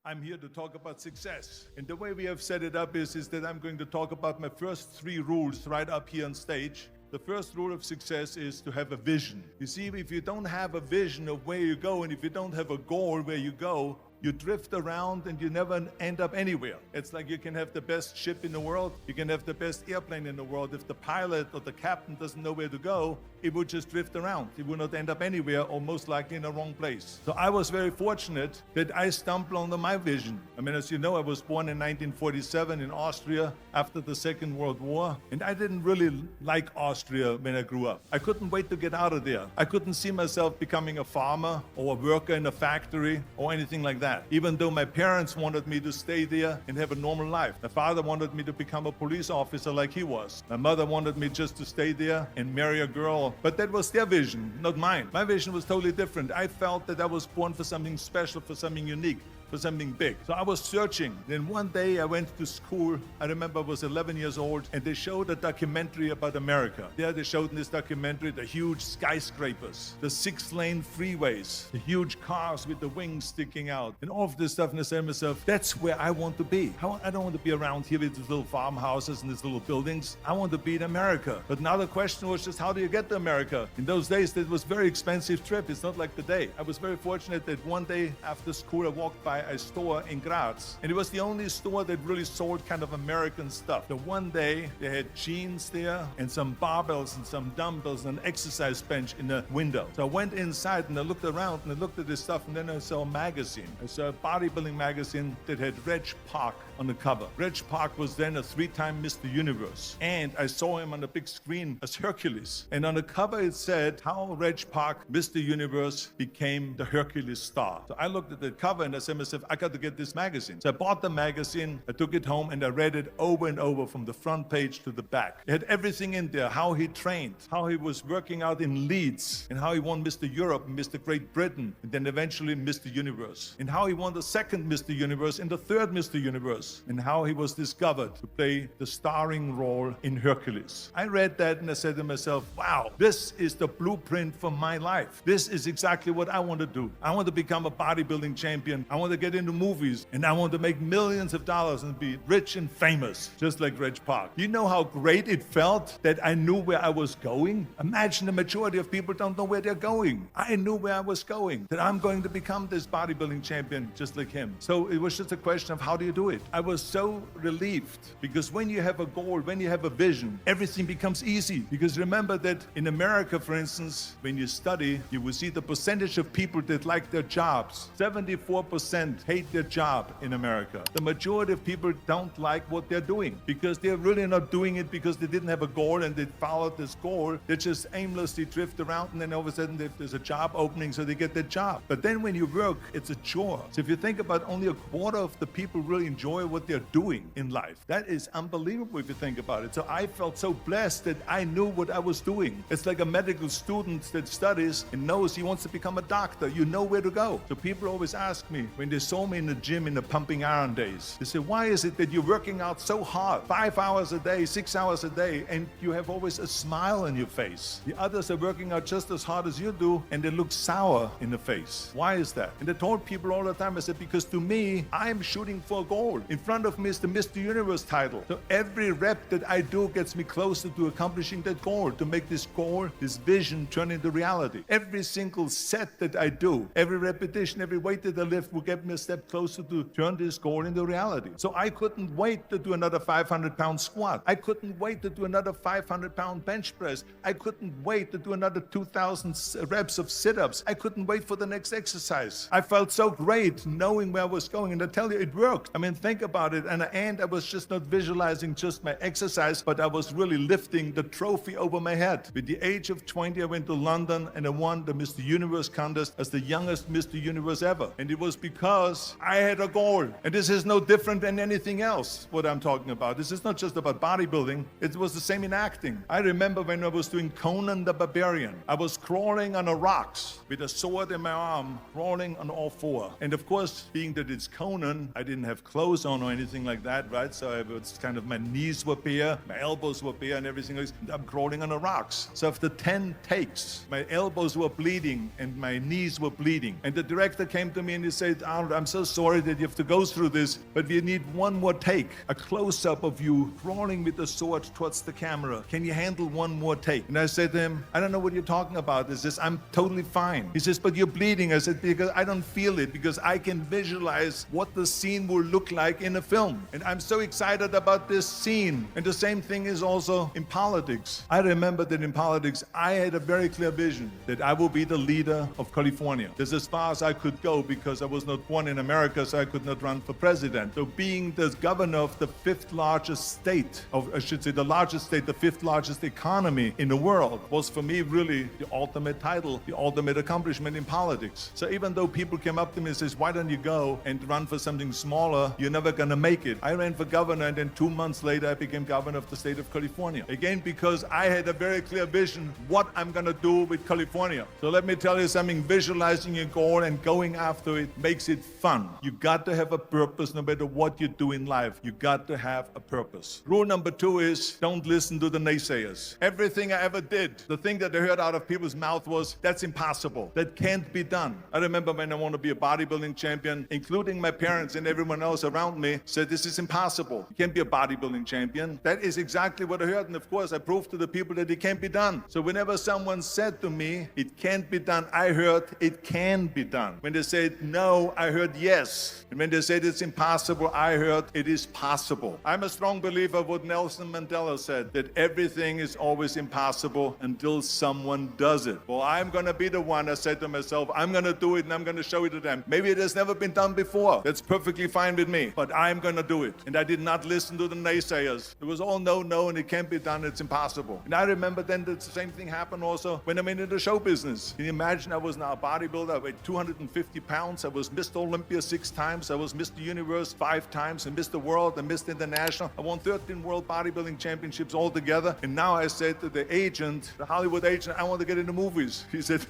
I'm here to talk about success. And the way we have set it up is that I'm going to talk about my first 3 rules right up here on stage. The first rule of success is to have a vision. You see, if you don't have a vision of where you go, and if you don't have a goal where you go, you drift around and you never end up anywhere. It's like you can have the best ship in the world, you can have the best airplane in the world. If the pilot or the captain doesn't know where to go, it would just drift around. It would not end up anywhere, or most likely in the wrong place. So I was very fortunate that I stumbled on my vision. I mean, as you know, I was born in 1947 in Austria after the Second World War, and I didn't really like Austria when I grew up. I couldn't wait to get out of there. I couldn't see myself becoming a farmer or a worker in a factory or anything like that. Even though my parents wanted me to stay there and have a normal life. My father wanted me to become a police officer like he was. My mother wanted me just to stay there and marry a girl. But that was their vision, not mine. My vision was totally different. I felt that I was born for something special, for something unique, for something big. So I was searching. Then one day I went to school. I remember I was 11 years old, and they showed a documentary about America. There they showed in this documentary the huge skyscrapers, the 6-lane freeways, the huge cars with the wings sticking out, and all of this stuff. And I said to myself, that's where I want to be. I don't want to be around here with these little farmhouses and these little buildings. I want to be in America. But now the question was just, how do you get to America? In those days, it was a very expensive trip. It's not like today. I was very fortunate that one day after school, I walked by a store in Graz, and it was the only store that really sold kind of American stuff. The one day they had jeans there and some barbells and some dumbbells and an exercise bench in the window. So I went inside and I looked around and I looked at this stuff, and then I saw a magazine. I saw a bodybuilding magazine that had Reg Park on the cover. Reg Park was then a 3-time Mr. Universe, and I saw him on the big screen as Hercules. And on the cover it said how Reg Park, Mr. Universe, became the Hercules star. So I looked at the cover and I said to myself, I got to get this magazine. So I bought the magazine, I took it home, and I read it over and over from the front page to the back. It had everything in there, how he trained, how he was working out in Leeds, and how he won Mr. Europe and Mr. Great Britain, and then eventually Mr. Universe, and how he won the second Mr. Universe and the third Mr. Universe, and how he was discovered to play the starring role in Hercules. I read that and I said to myself, wow, this is the blueprint for my life. This is exactly what I want to do. I want to become a bodybuilding champion. I want to get into movies, and I want to make millions of dollars and be rich and famous, just like Reg Park. You know how great it felt that I knew where I was going? Imagine the majority of people don't know where they're going. I knew where I was going, that I'm going to become this bodybuilding champion just like him. So it was just a question of how do you do it? I was so relieved, because when you have a goal, when you have a vision, everything becomes easy. Because remember that in America, for instance, when you study, you will see the percentage of people that like their jobs. 74% hate their job in America. The majority of people don't like what they're doing, because they're really not doing it because they didn't have a goal and they followed this goal. They just aimlessly drift around, and then all of a sudden there's a job opening, so they get their job. But then when you work, it's a chore. So if you think about, only a quarter of the people really enjoy what they're doing in life. That is unbelievable if you think about it. So I felt so blessed that I knew what I was doing. It's like a medical student that studies and knows he wants to become a doctor. You know where to go. So people always ask me, when they saw me in the gym in the pumping iron days, they say, why is it that you're working out so hard, 5 hours a day, 6 hours a day, and you have always a smile on your face? The others are working out just as hard as you do, and they look sour in the face. Why is that? And I told people all the time, I said, because to me, I'm shooting for a goal. In front of me is the Mr. Universe title. So every rep that I do gets me closer to accomplishing that goal, to make this goal, this vision, turn into reality. Every single set that I do, every repetition, every weight that I lift will get me a step closer to turn this goal into reality. So I couldn't wait to do another 500-pound squat. I couldn't wait to do another 500-pound bench press. I couldn't wait to do another 2,000 reps of sit-ups. I couldn't wait for the next exercise. I felt so great knowing where I was going, and I tell you, it worked. I mean, think about it. And I was just not visualizing just my exercise, but I was really lifting the trophy over my head. With the age of 20, I went to London and I won the Mr. Universe contest as the youngest Mr. Universe ever. And it was because I had a goal. And this is no different than anything else, what I'm talking about. This is not just about bodybuilding. It was the same in acting. I remember when I was doing Conan the Barbarian, I was crawling on the rocks with a sword in my arm, crawling on all four. And of course, being that it's Conan, I didn't have clothes on or anything like that, right? So I was kind of, my knees were bare, my elbows were bare and everything else. I'm crawling on the rocks. So after 10 takes, my elbows were bleeding and my knees were bleeding. And the director came to me and he said, Arnold, I'm so sorry that you have to go through this, but we need one more take, a close-up of you crawling with the sword towards the camera. Can you handle one more take? And I said to him, I don't know what you're talking about. He says, I'm totally fine. He says, but you're bleeding. I said, because I don't feel it, because I can visualize what the scene will look like in a film. And I'm so excited about this scene. And the same thing is also in politics. I remember that in politics, I had a very clear vision that I will be the leader of California. That's as far as I could go because I was not born in America, so I could not run for president. So being the governor of the fifth largest state, of, I should say the largest state, the fifth largest economy in the world, was for me really the ultimate title, the ultimate accomplishment in politics. So even though people came up to me and says, why don't you go and run for something smaller? You're never gonna make it. I ran for governor, and then 2 months later I became governor of the state of California. Again, because I had a very clear vision what I'm gonna do with California. So let me tell you something, visualizing your goal and going after it makes it fun. You got to have a purpose no matter what you do in life. You got to have a purpose. Rule number 2 is don't listen to the naysayers. Everything I ever did, the thing that I heard out of people's mouth was, that's impossible. That can't be done. I remember when I wanted to be a bodybuilding champion, including my parents and everyone else around me said, this is impossible. You can't be a bodybuilding champion. That is exactly what I heard. And of course, I proved to the people that it can't be done. So whenever someone said to me, it can't be done, I heard it can be done. When they said no, I heard yes. And when they said it's impossible, I heard it is possible. I'm a strong believer of what Nelson Mandela said, that everything is always impossible until someone does it. Well, I'm going to be the one. I said to myself, I'm going to do it and I'm going to show it to them. Maybe it has never been done before. That's perfectly fine with me, but I'm going to do it. And I did not listen to the naysayers. It was all no, no, and it can't be done. It's impossible. And I remember then the same thing happened also when I'm in the show business. Can you imagine? I was now a bodybuilder. I weighed 250 pounds. I was Mr. Olympia 6 times. I was Mr. Universe 5 times and Mr. World and Mr. International. I won 13 world bodybuilding championships altogether. And now I said to the agent, the Hollywood agent, I want to get into movies. He said,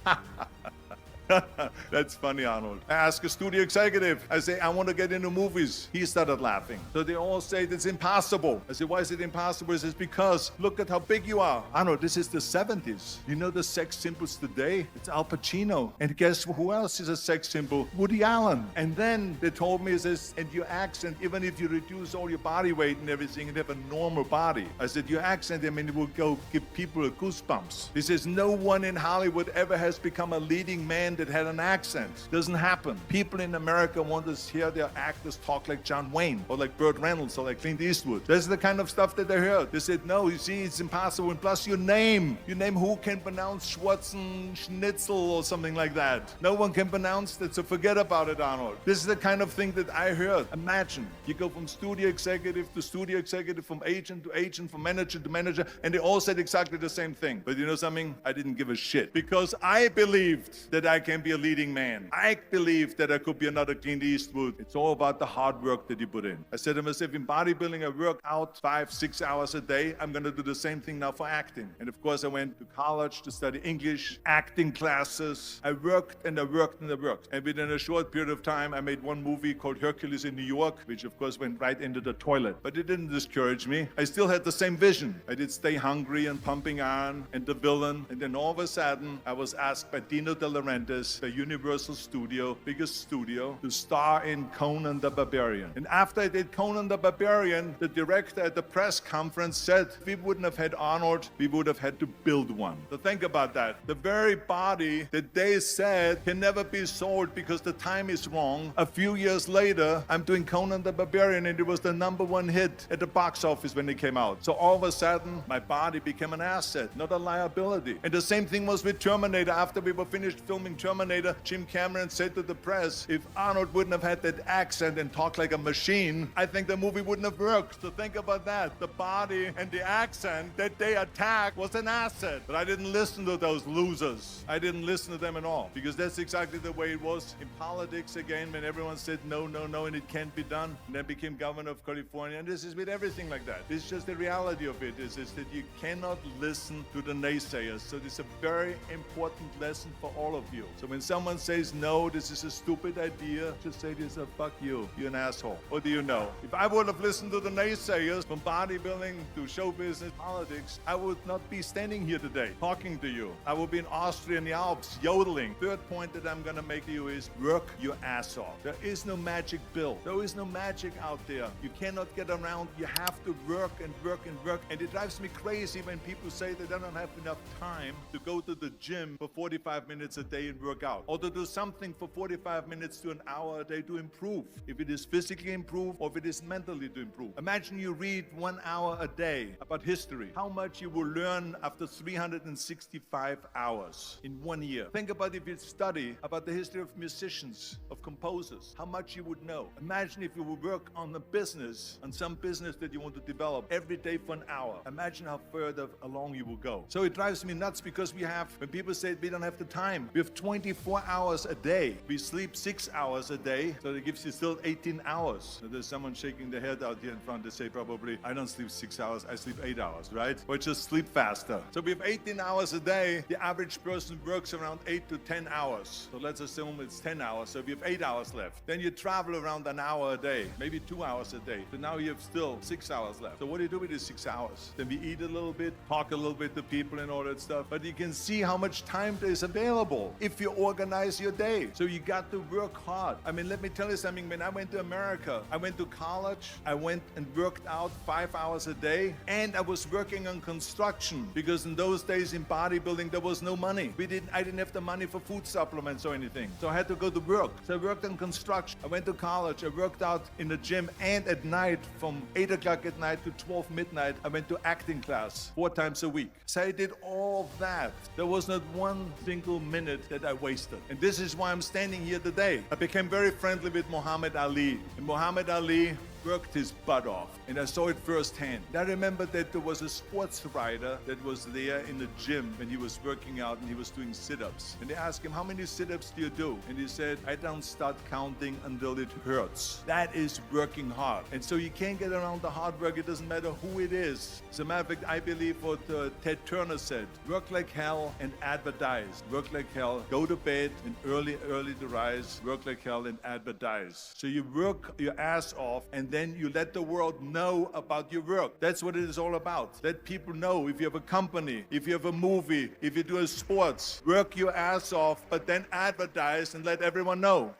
that's funny, Arnold. I asked a studio executive, I say, I want to get into movies. He started laughing. So they all say it's impossible. I said, why is it impossible? He says, because look at how big you are. Arnold, this is the 70s. You know the sex symbols today? It's Al Pacino. And guess who else is a sex symbol? Woody Allen. And then they told me, says, and your accent, even if you reduce all your body weight and everything and have a normal body. I said, your accent, I mean, it will go give people goosebumps. He says, no one in Hollywood ever has become a leading man that had an accent. Doesn't happen. People in America want to hear their actors talk like John Wayne or like Burt Reynolds or like Clint Eastwood. That's the kind of stuff that they heard. They said, no, you see, it's impossible. And plus your name who can pronounce Schwarzenegger or something like that. No one can pronounce that, so forget about it, Arnold. This is the kind of thing that I heard. Imagine, you go from studio executive to studio executive, from agent to agent, from manager to manager, and they all said exactly the same thing. But you know something? I didn't give a shit because I believed that I can be a leading man. I believed that I could be another Clint Eastwood. It's all about the hard work that you put in. I said to myself, in bodybuilding, I work out 5-6 hours a day. I'm going to do the same thing now for acting. And of course, I went to college to study English, acting classes. I worked and I worked and I worked. And within a short period of time, I made one movie called Hercules in New York, which of course went right into the toilet. But it didn't discourage me. I still had the same vision. I did Stay Hungry and Pumping Iron and The Villain. And then all of a sudden, I was asked by Dino De Laurentiis, the Universal Studio, biggest studio, to star in Conan the Barbarian. And after I did Conan the Barbarian, the director at the press conference said, if we wouldn't have had Arnold, we would have had to build one. So think about that. The very body that they said can never be sold because the time is wrong. A few years later, I'm doing Conan the Barbarian, and it was the #1 hit at the box office when it came out. So all of a sudden, my body became an asset, not a liability. And the same thing was with Terminator. After we were finished filming Terminator, Jim Cameron said to the press, if Arnold wouldn't have had that accent and talked like a machine, I think the movie wouldn't have worked. So think about that. The body and the accent that they attacked was an asset. But I didn't listen to those losers. I didn't listen to them at all, because that's exactly the way it was in politics again, when everyone said no, no, no, and it can't be done. And then became governor of California. And this is with everything like that. This is just the reality of it, is that you cannot listen to the naysayers. So this is a very important lesson for all of you. So when someone says, no, this is a stupid idea, just say to yourself, fuck you, you're an asshole. What do you know? If I would have listened to the naysayers from bodybuilding to show business, politics, I would not be standing here today talking to you. I would be in Austria in the Alps yodeling. Third point that I'm gonna make to you is work your ass off. There is no magic pill. There is no magic out there. You cannot get around. You have to work and work and work. And it drives me crazy when people say they don't have enough time to go to the gym for 45 minutes a day and work out, or to do something for 45 minutes to an hour a day to improve. If it is physically improve or if it is mentally to improve. Imagine you read 1 hour a day about history. How much you will learn after 365 hours in 1 year. Think about if you study about the history of musicians, of composers, how much you would know. Imagine if you would work on a business, on some business that you want to develop every day for an hour. Imagine how further along you will go. So it drives me nuts because when people say we don't have the time, we have 24 hours a day. We sleep 6 hours a day, so that gives you still 18 hours. So there's someone shaking their head out here in front. They say probably, I don't sleep 6 hours, I sleep 8 hours, right? Or just sleep faster. So we have 18 hours a day. The average person works around 8 to 10 hours. So let's assume it's 10 hours. So we have 8 hours left. Then you travel around an hour a day, maybe 2 hours a day. So now you have still 6 hours left. So what do you do with these 6 hours? Then we eat a little bit, talk a little bit to people and all that stuff. But you can see how much time there is available if you organize your day. So you got to work hard. I mean, let me tell you something. When I went to America, I went to college, I went and worked out 5 hours a day, and I was working on construction because in those days in bodybuilding, there was no money. I didn't have the money for food supplements or anything. So I had to go to work. So I worked on construction. I went to college. I worked out in the gym, and at night from 8 o'clock at night to 12 midnight, I went to acting class 4 times a week. So I did all that. There was not one single minute that I wasted. And this is why I'm standing here today. I became very friendly with Muhammad Ali. And Muhammad Ali worked his butt off, and I saw it firsthand. I remember that there was a sports writer that was there in the gym when he was working out and he was doing sit-ups. And they asked him, how many sit-ups do you do? And he said, I don't start counting until it hurts. That is working hard. And so you can't get around the hard work. It doesn't matter who it is. As a matter of fact, I believe what Ted Turner said, work like hell and advertise. Work like hell, go to bed and early to rise. Work like hell and advertise. So you work your ass off, and then you let the world know about your work. That's what it is all about. Let people know. If you have a company, if you have a movie, if you do a sports, work your ass off, but then advertise and let everyone know.